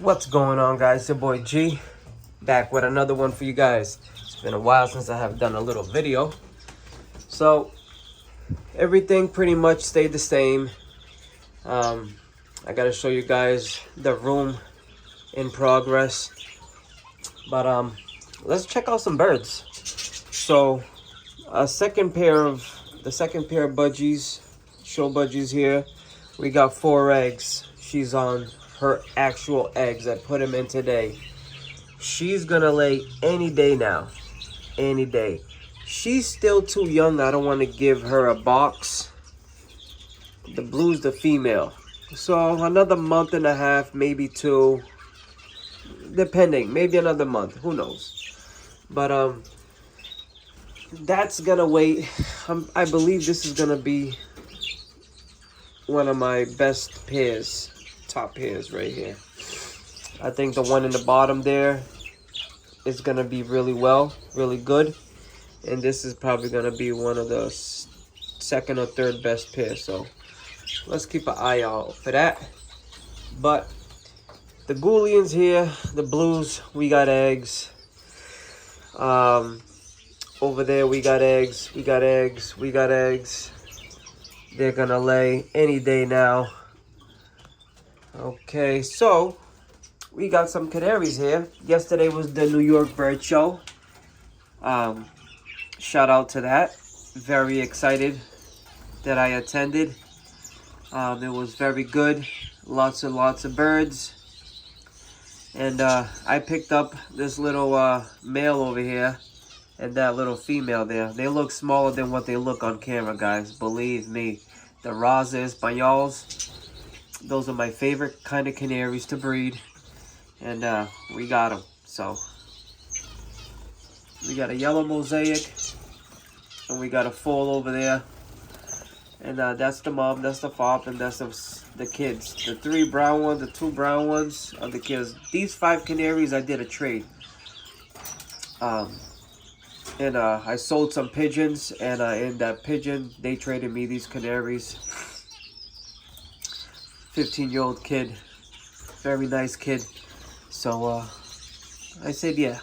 What's going on, guys? Your boy G back with another one for you guys. It's been a while since I have done a little video, so everything pretty much stayed the same. I gotta show you guys the room in progress, but let's check out some birds. So the second pair of budgies, show budgies here. We got 4 eggs. She's on her actual eggs. I put them in today. She's gonna lay any day now, any day. She's still too young. I don't want to give her a box. The blue's the female, so another month and a half, maybe 2, depending, maybe another month, who knows. But that's gonna wait. I believe this is gonna be one of my best pairs, top pairs right here. I think the one in the bottom there is gonna be really good, and this is probably gonna be one of the second or third best pairs. So let's keep an eye out for that. But the Goulians here, the blues, we got eggs. Over there we got eggs. They're gonna lay any day now. Okay, so we got some canaries here. Yesterday was the New York Bird Show. Shout out to that. Very excited that I attended. It was very good. Lots and lots of birds. And I picked up this little male over here and that little female there. They look smaller than what they look on camera, guys. Believe me. The Raza Españols, those are my favorite kind of canaries to breed. And we got them. So we got a yellow mosaic, and we got a foal over there. And that's the mom, that's the fop, and that's the kids. The 3 brown ones, the 2 brown ones are the kids. These 5 canaries, I did a trade. And I sold some pigeons, and in that pigeon, they traded me these canaries. 15-year-old kid, very nice kid. So I said yeah,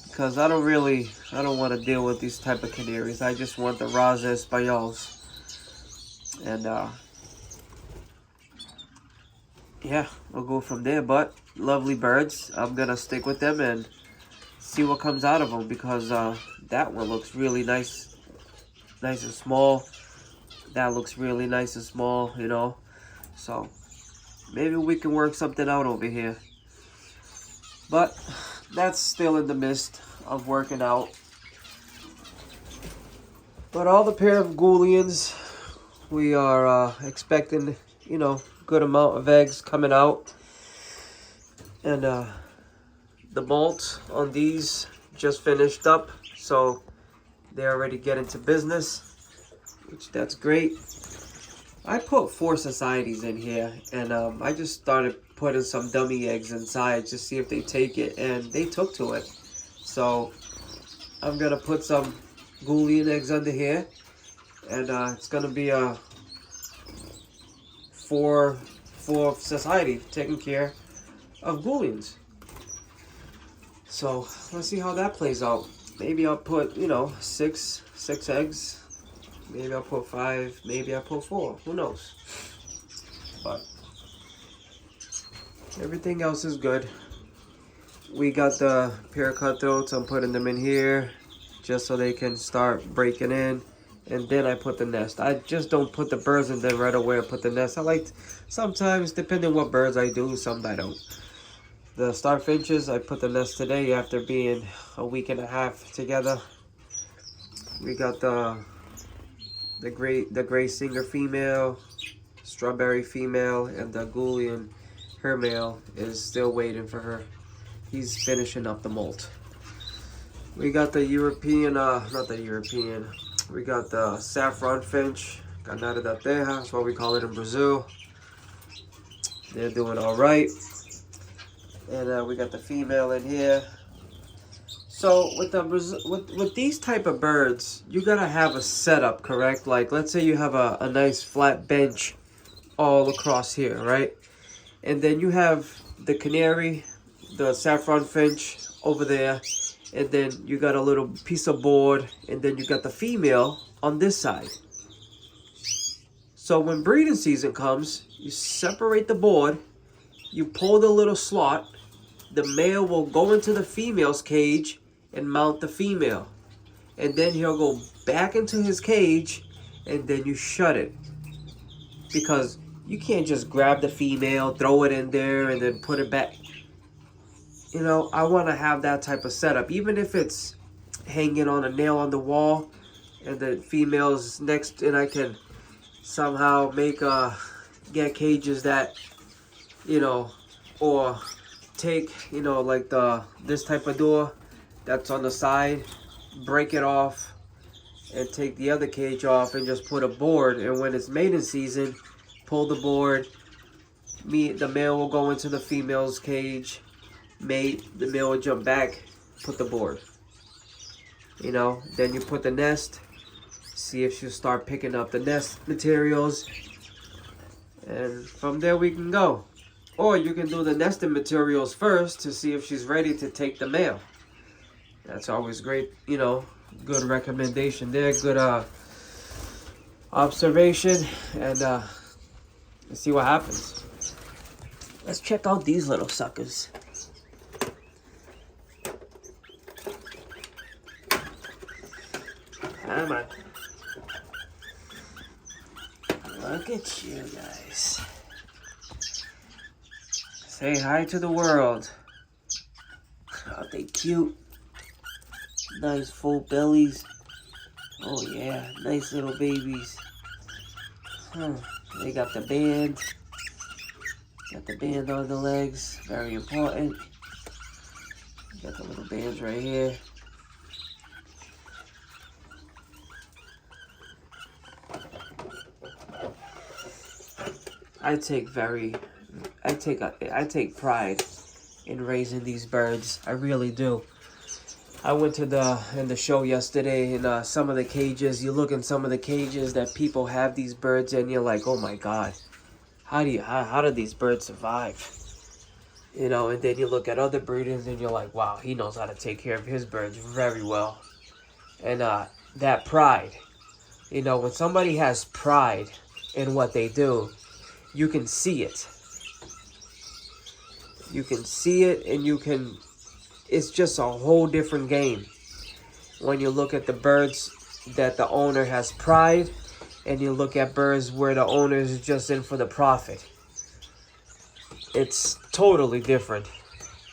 because I don't want to deal with these type of canaries. I just want the Raza Españols. And yeah, we'll go from there. But lovely birds. I'm gonna stick with them and see what comes out of them, because that one looks really nice and small. That looks really nice and small, you know. So maybe we can work something out over here. But that's still in the midst of working out. But all the pair of Goulians, we are expecting, you know, good amount of eggs coming out. And the molt on these just finished up, so they're already getting to business, which that's great. I put 4 societies in here, and I just started putting some dummy eggs inside to see if they take it, and they took to it. So I'm gonna put some Goulian eggs under here, and it's gonna be a 4 society taking care of Goulians. So let's see how that plays out. Maybe I'll put, you know, 6 eggs. Maybe I'll put 5. Maybe I'll put 4. Who knows? But everything else is good. We got the pair of cutthroats. I'm putting them in here just so they can start breaking in. And then I put the nest. I just don't put the birds in there right away. I put the nest. I like, sometimes, depending what birds I do, some I don't. The starfinches, I put the nest today after being a week and a half together. We got the gray singer female, strawberry female, and the Goulian, her male, is still waiting for her. He's finishing up the molt. We got the European, we got the saffron finch, Canada da Terra, that's what we call it in Brazil. They're doing all right. And we got the female in here. So with these type of birds, you gotta have a setup, correct? Like, let's say you have a nice flat bench all across here, right? And then you have the canary, the saffron finch over there, and then you got a little piece of board, and then you got the female on this side. So when breeding season comes, you separate the board, you pull the little slot, the male will go into the female's cage and mount the female. And then he'll go back into his cage, and then you shut it. Because you can't just grab the female, throw it in there, and then put it back. You know, I want to have that type of setup. Even if it's hanging on a nail on the wall, and the female's next, and I can somehow make get cages that, you know, or take, you know, like this type of door that's on the side, break it off and take the other cage off and just put a board, and when it's mating season, pull the board, the male will go into the female's cage, mate, the male will jump back, put the board, you know, then you put the nest, see if she'll start picking up the nest materials, and from there we can go. Or you can do the nesting materials first to see if she's ready to take the male. That's always great, you know, good recommendation there, good observation, and let's see what happens. Let's check out these little suckers. Come on. Look at you guys. Say hi to the world. Aren't they cute? Nice full bellies. Oh yeah, nice little babies. They got the band. Got the band on the legs. Very important. Got the little bands right here. I take pride in raising these birds. I really do. I went to the show yesterday, and some of the cages, you look in some of the cages that people have these birds in, you're like, oh my God, how do these birds survive? You know, and then you look at other breeders and you're like, wow, he knows how to take care of his birds very well. And that pride, you know, when somebody has pride in what they do, you can see it. You can see it, and it's just a whole different game when you look at the birds that the owner has pride, and you look at birds where the owner is just in for the profit. It's totally different.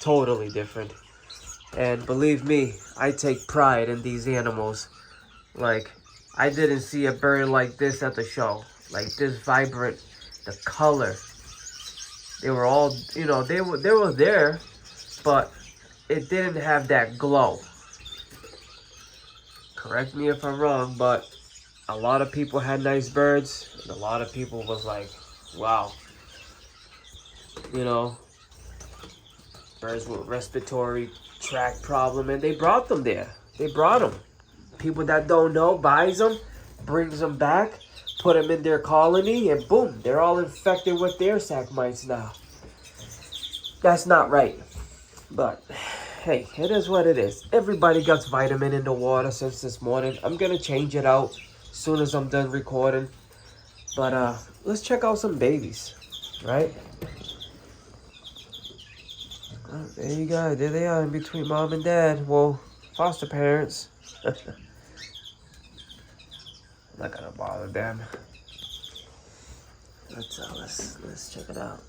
Totally different. And believe me, I take pride in these animals. Like, I didn't see a bird like this at the show. Like this vibrant, the color. They were all, you know, they were there, but it didn't have that glow. Correct me if I'm wrong, but a lot of people had nice birds, and a lot of people was like, wow. You know, birds with respiratory tract problem, and they brought them there. They brought them. People that don't know buys them, brings them back, put them in their colony, and boom, they're all infected with their sac mites now. That's not right. But hey, it is what it is. Everybody gets vitamin in the water since this morning. I'm gonna change it out as soon as I'm done recording. But let's check out some babies, right? Oh, there you go. There they are in between mom and dad. Well, foster parents. I'm not gonna bother them. Let's check it out.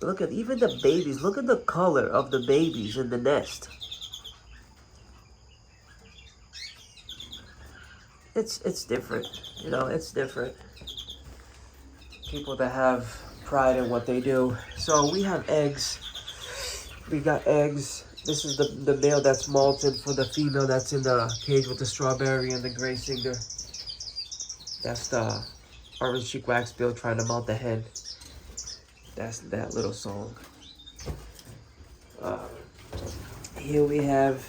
Look at even the babies. Look at the color of the babies in the nest. It's different. You know, it's different. People that have pride in what they do. So we have eggs. We got eggs. This is the male that's molted for the female that's in the cage with the strawberry and the gray singer. That's the orange cheek waxbill trying to mount the hen. That's that little song. Here we have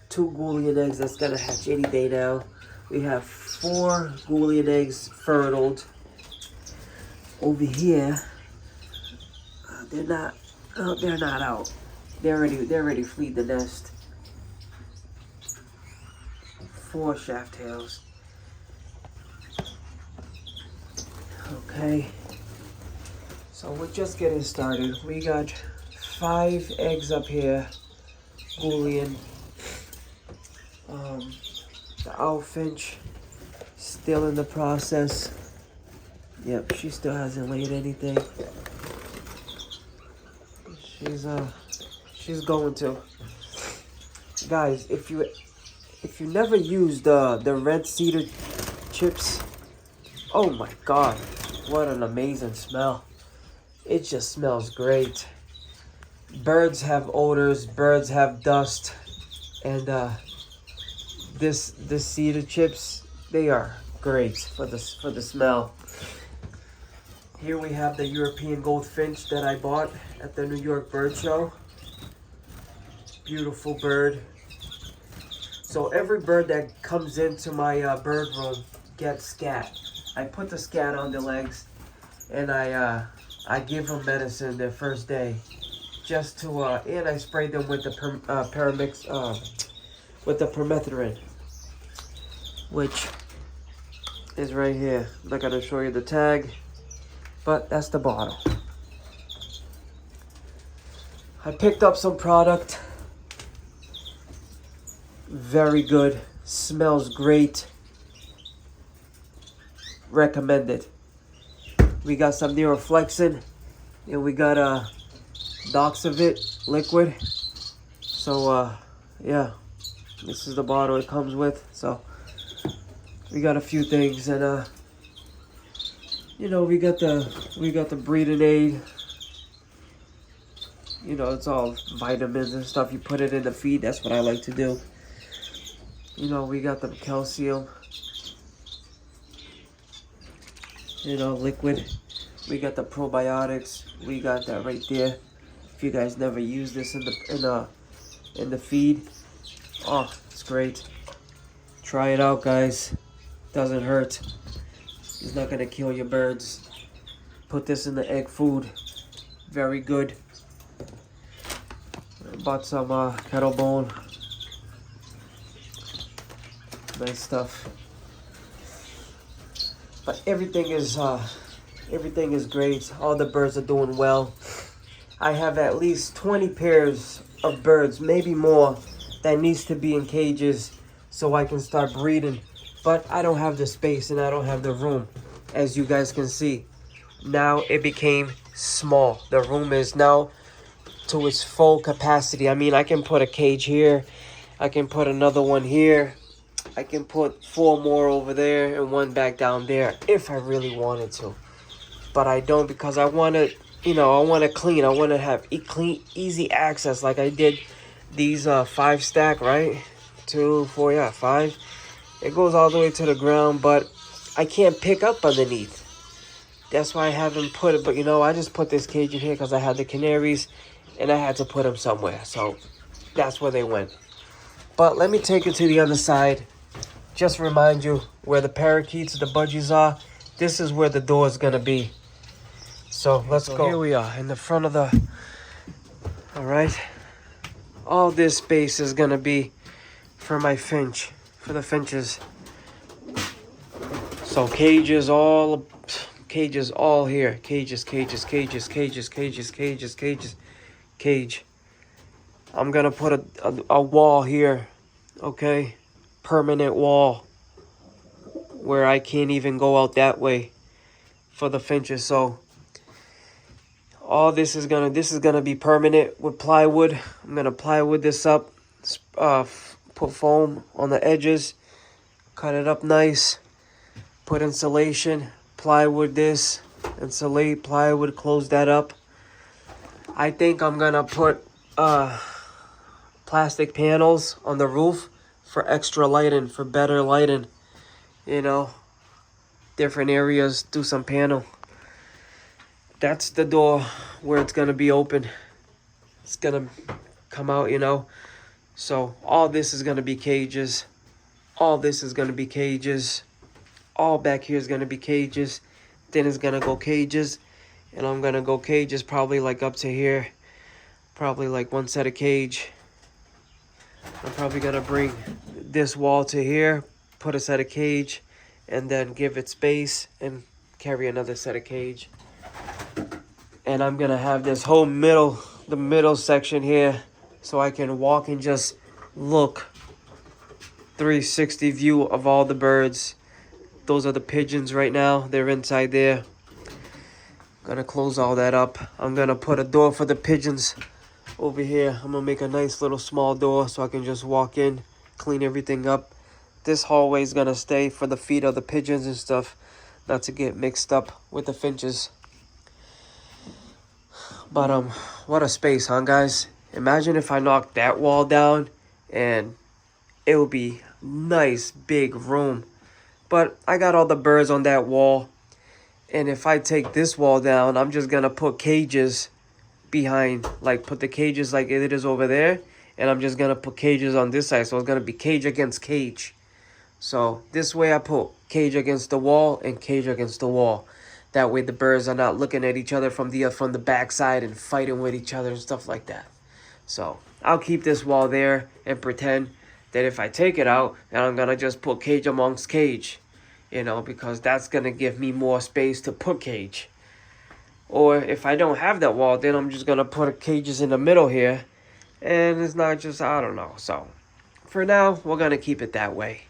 2 Goulian eggs that's gonna hatch any day now. We have 4 Goulian eggs fertiled. Over here, They're not. Oh, they're not out. They're ready to flee the nest. 4 shaft tails. Okay. So we're just getting started. We got 5 eggs up here. Boolean. The owl finch still in the process. Yep, she still hasn't laid anything. She's going to. Guys, if you never used the red cedar chips, oh my god, what an amazing smell. It just smells great. Birds have odors, birds have dust, and this cedar chips, they are great for the smell. Here we have the European goldfinch that I bought at the New York Bird Show. Beautiful bird. So every bird that comes into my bird room gets scat. I put the scat on the legs, and I give them medicine their first day, just to and I spray them with the with the permethrin, which is right here. I'm not gonna show you the tag, but that's the bottle. I picked up some product. Very good. Smells great. Recommended. We got some Neuroflexin, and we got Doxavit liquid. So yeah, this is the bottle it comes with. So we got a few things, and you know, we got the breeding aid. You know, it's all vitamins and stuff. You put it in the feed. That's what I like to do. You know, we got the calcium. You know, liquid. We got the probiotics. We got that right there. If you guys never use this in the feed, oh, it's great. Try it out, guys. Doesn't hurt. It's not gonna kill your birds. Put this in the egg food. Very good. I bought some kettle bone. Nice stuff. But everything is great. All the birds are doing well. I have at least 20 pairs of birds, maybe more, that needs to be in cages so I can start breeding. But I don't have the space and I don't have the room, as you guys can see. Now it became small. The room is now to its full capacity. I mean, I can put a cage here. I can put another one here. I can put 4 more over there and 1 back down there if I really wanted to. But I don't, because I want to, you know, I want to clean. I want to have clean, easy access, like I did these 5 stack, right? 2, 4, yeah, 5. It goes all the way to the ground, but I can't pick up underneath. That's why I haven't put it. But, you know, I just put this cage in here because I had the canaries and I had to put them somewhere. So that's where they went. But let me take it to the other side. Just remind you where the parakeets, the budgies are. This is where the door is going to be. So let's go. Here we are in the front of the... All right. All this space is going to be for my finch, for the finches. So cages all here. Cages. Cage. I'm going to put a wall here. Okay. Permanent wall where I can't even go out that way for the finches. So all this is gonna be permanent with plywood. I'm gonna plywood this up, put foam on the edges, cut it up nice, put insulation, plywood this, insulate, plywood, close that up. I think I'm gonna put plastic panels on the roof for extra lighting, for better lighting, you know, different areas, do some panel. That's the door where it's gonna be open. It's gonna come out, you know. So all this is gonna be cages. All this is gonna be cages. All back here is gonna be cages. Then it's gonna go cages. And I'm gonna go cages probably like up to here. Probably like one set of cage. I'm probably gonna bring this wall to here, put a set of cage, and then give it space and carry another set of cage. And I'm gonna have this whole the middle section here, so I can walk and just look 360 view of all the birds. Those are the pigeons right now. They're inside there. Gonna close all that up. I'm gonna put a door for the pigeons over here. I'm gonna make a nice little small door so I can just walk in, clean everything up. This hallway is gonna stay for the feet of the pigeons and stuff, not to get mixed up with the finches. But what a space, huh, guys? Imagine if I knocked that wall down, and it would be nice big room. But I got all the birds on that wall, and if I take this wall down, I'm just gonna put cages behind, like put the cages like it is over there, and I'm just gonna put cages on this side, so it's gonna be cage against cage. So this way I put cage against the wall and cage against the wall. That way the birds are not looking at each other from the backside and fighting with each other and stuff like that. So I'll keep this wall there and pretend that if I take it out, then I'm gonna just put cage amongst cage, you know, because that's gonna give me more space to put cage. Or if I don't have that wall, then I'm just gonna put cages in the middle here, and it's not just, I don't know. So for now, we're gonna keep it that way.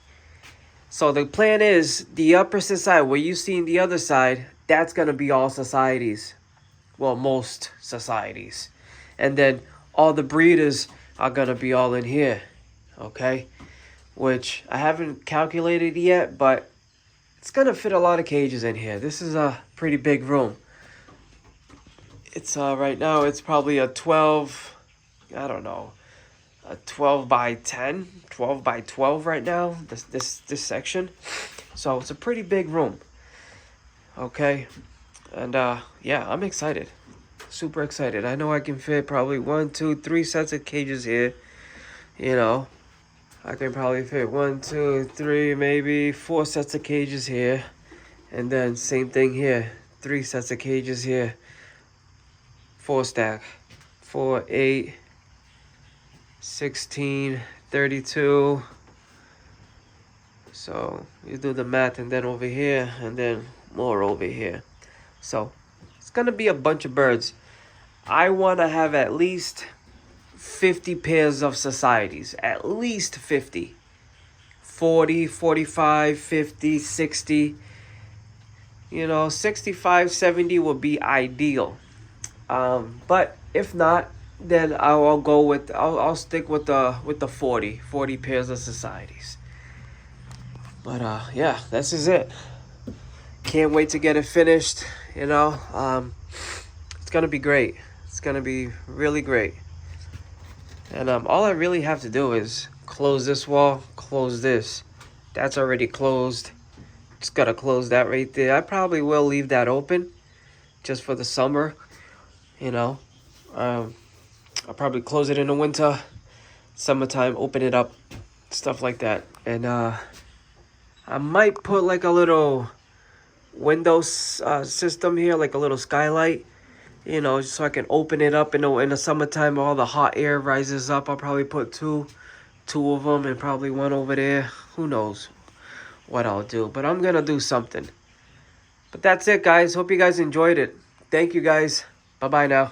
So the plan is the upper society, where you see the other side, that's gonna be all societies. Well, most societies. And then all the breeders are gonna be all in here. Okay? Which I haven't calculated yet, but it's gonna fit a lot of cages in here. This is a pretty big room. It's right now it's probably a 12, I don't know, a 12 by 10, 12 by 12 right now, this section. So it's a pretty big room. Okay? And yeah, I'm excited. Super excited. I know I can fit probably 1, 2, 3 sets of cages here. You know, I can probably fit 1, 2, 3, maybe 4 sets of cages here. And then same thing here. 3 sets of cages here. 4 stack. 4, 8, 16, 32. So you do the math, and then over here, and then more over here. So it's gonna be a bunch of birds. I want to have at least 50 pairs of societies. At least 50. 40, 45, 50, 60. You know, 65, 70 would be ideal. But if not, then I'll go with I'll stick with the 40 pairs of societies. But yeah, this is it. Can't wait to get it finished. You know, it's gonna be great. It's gonna be really great. And all I really have to do is close this wall, close this. That's already closed. Just gotta close that right there. I probably will leave that open just for the summer. You know, I'll probably close it in the winter, summertime, open it up, stuff like that. And I might put like a little windows system here, like a little skylight, you know, so I can open it up in the summertime. All the hot air rises up. I'll probably put two of them, and probably one over there. Who knows what I'll do, but I'm gonna do something. But that's it, guys. Hope you guys enjoyed it. Thank you, guys. Bye bye now.